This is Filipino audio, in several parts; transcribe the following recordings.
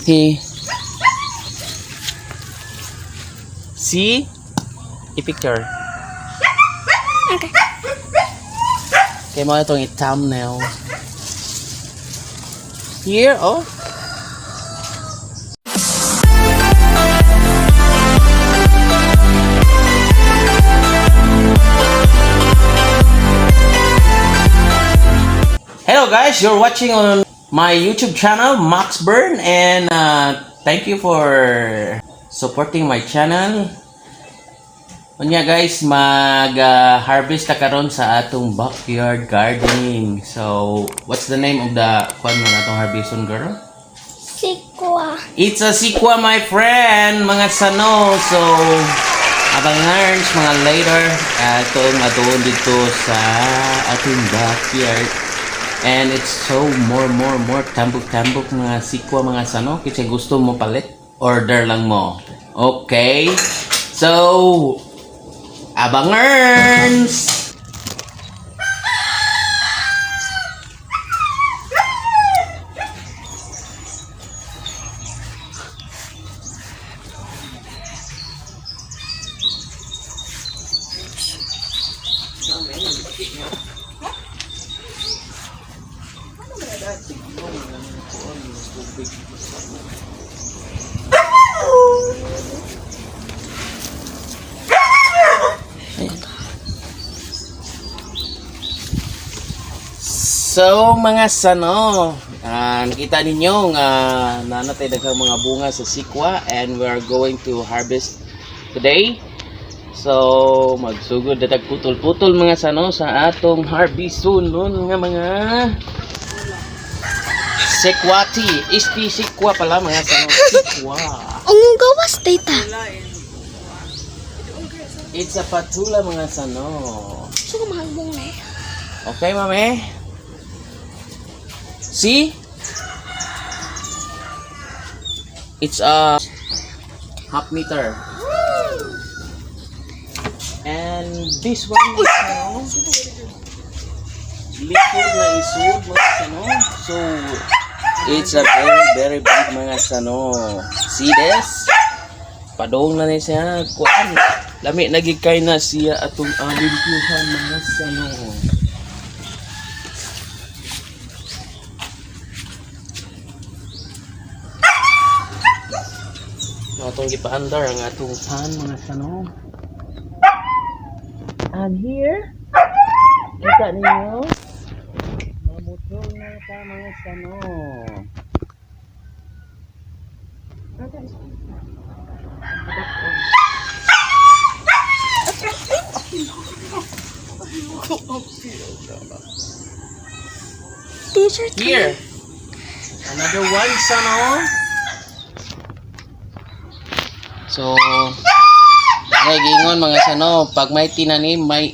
He. See? I-picture. Okay. Kaya mo itong i-thumbnail. Here, oh. Hello guys, you're watching on my YouTube channel, Max Burn, and thank you for supporting my channel. Unya guys, mag-harvest na karon sa atong backyard gardening. So, what's the name of the kwan mo na atong harveston, girl? Sikwa. It's a sikwa, my friend, mga sano. So, abangan mga later atong atuon dito sa ating backyard. And it's so more tambok mga sikwa, mga sano. Kasi gusto mo palit, order lang mo. Okay? So, abangan! So mga sano, nakita ninyo nanatay daghang mga bunga sa sikwa and we are going to harvest today. So magsugod datag putol-putol mga sano sa atong harveston nun nga mga sikwati. Isti sikwa pala mga sano, sikwa. Ang gawas data. It's a patula mga sano. So mahalbong na. Okay, mami? See? It's a half meter. And this one is liquid na isud mga sano. So it's a very big mga sano. See this? Padong na siya. Kuan. Lami nagikay na siya atong limpyuhan mga sano. Atong gipaandar ang atong pan mga sano. And here, kita ninyo, mamutol na ta mga sano. T-shirt. Here, another one sano. So, gingon mga sano, pag may tinanim, may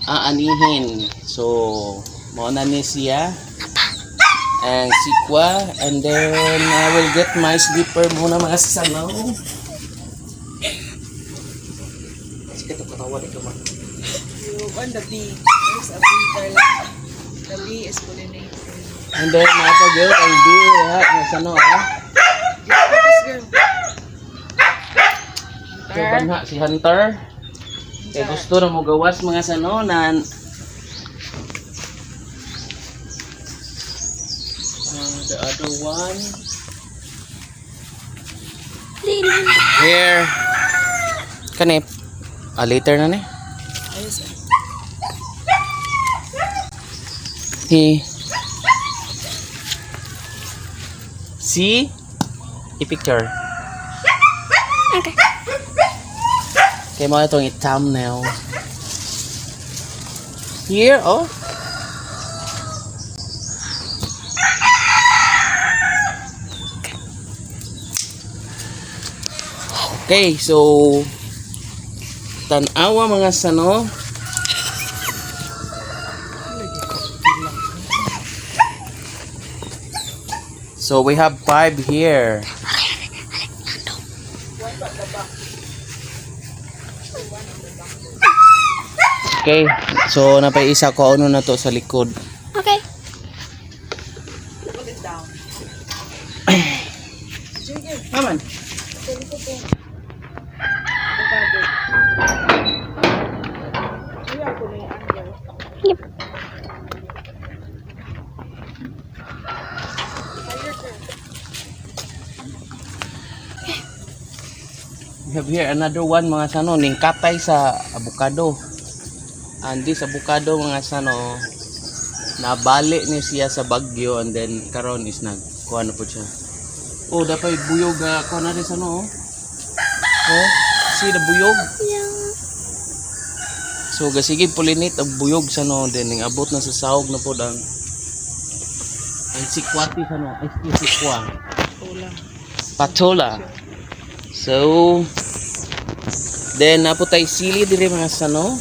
aanihin. So, mauna ni siya ang sikwa, and then I will get my slipper muna mga sano. Sige, ito katawa ito ma. You want the bee. There's a bee there. The bee is pollinating. And then, mapag-girl, ang beer, mga sano, This girl. So, banha si Hunter. Kaya gusto na mo gawas mga sano na the other one here kanip later na ni Ayos. he see i-picture. Okay. Kaya mo itong i-thumbnail. Here, oh. Okay, so tanawa mga sano. So we have 5 here. Okay, so napaisa ko ano na to sa likod. Okay. Put it down. Sige. Naman. Avocado. Kaya ako na yung under. Yep. We have here another one mga sano, ning katay sa avocado. And this avocado mga sano, nabali ni siya sa bagyo and then karon is nagkuha na po siya. Oh, dapat buyog kuha na rin sano. Oh, see the buyog? Yeah. So gasigid pulinit ang buyog sano, then ning abot na sa sahog na po ang sikwati sano, sikwa. Tulang. Patola. So then napo tay sili dire mga sano.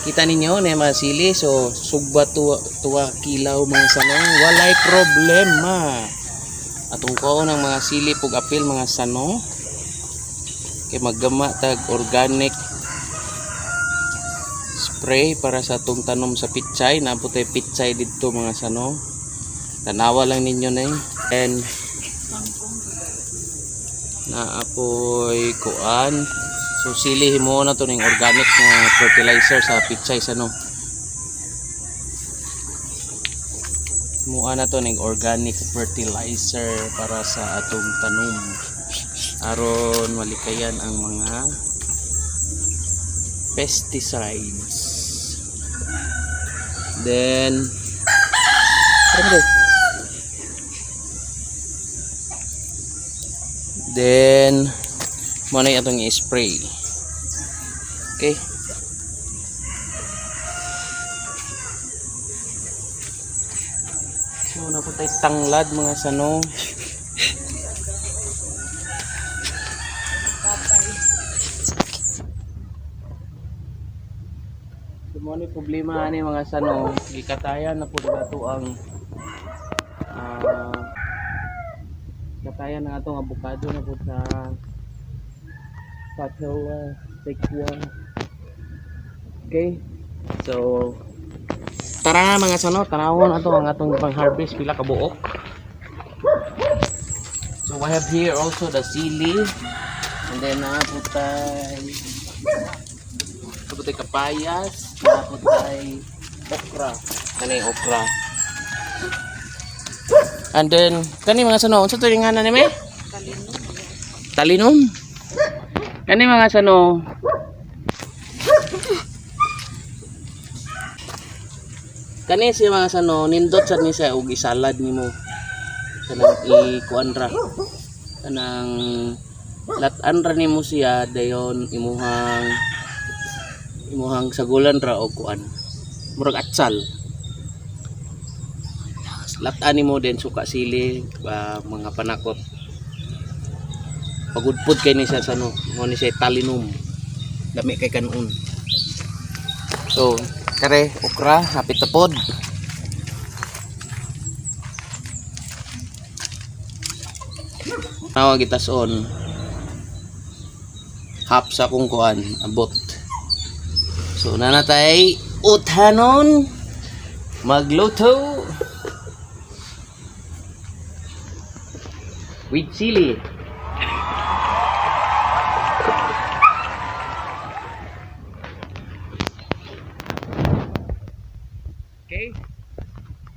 Kita ninyo na mga sili, so sugba tuwa kilaw mga sano, walay problema. Atong ko ng mga sili pug apil mga sano. Kay maggama tag organic spray para sa atong tanom sa pitsay. Napo tay pitsay didto mga sano. Tanawa lang ninyo na and naapoy kuan. So sili himo na to ning organic na fertilizer sa pitsay sa no. Himo na to ning organic fertilizer para sa atong tanom. Aron malikayan ang mga pesticides. Then mo na itong i-spray. Okay. So naputay tanglad mga sano. Mo ni problema ani mga sano, gikatayan na pud nato ang katayan na atong avocado na pud sa patola, sikwa. Okay. So tara na mga sano, tanawon ato ang atong pang-harvest pila ka buok. So we have here also the sili and then naputay kapayas, naputay okra, kani okra. And then kani mga sano, unsa to yung nganan ni me? Talinom. Kani mga sano, kani siya mga sano, nindot sa ni siya og isalad nimo. Kanang ikuan ra. Kanang latan ra nimo siya dayon imuhang sagulan ra og kuan. Murag atsal. Latan nimo din suka sili, mga panakot. Pagudpod kay ni siya sa no, mo ni siya talinom. Dami kay kanon. So, kare okra hapit tapod. Tawag itason. Hap sa kung kuan abot. So nanatay utanon magluto with chili. Okay.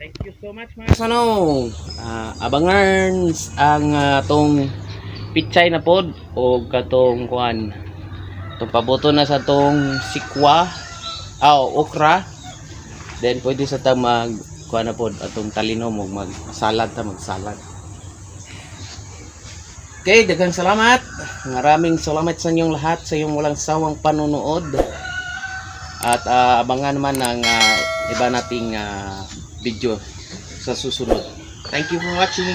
Thank you so much mga sano. Abangan ang tong pitsay na pod o katong kuan. Itong paboto na sa tong sikwa, okra. Then pwede sa ta mag kuan na pod atong talinom og magsalad ta magsalad. Okay, daghang salamat. Maraming salamat sa inyong lahat sa iyong walang sawang panonood. At abangan naman ng iba nating video sa susunod. Thank you for watching.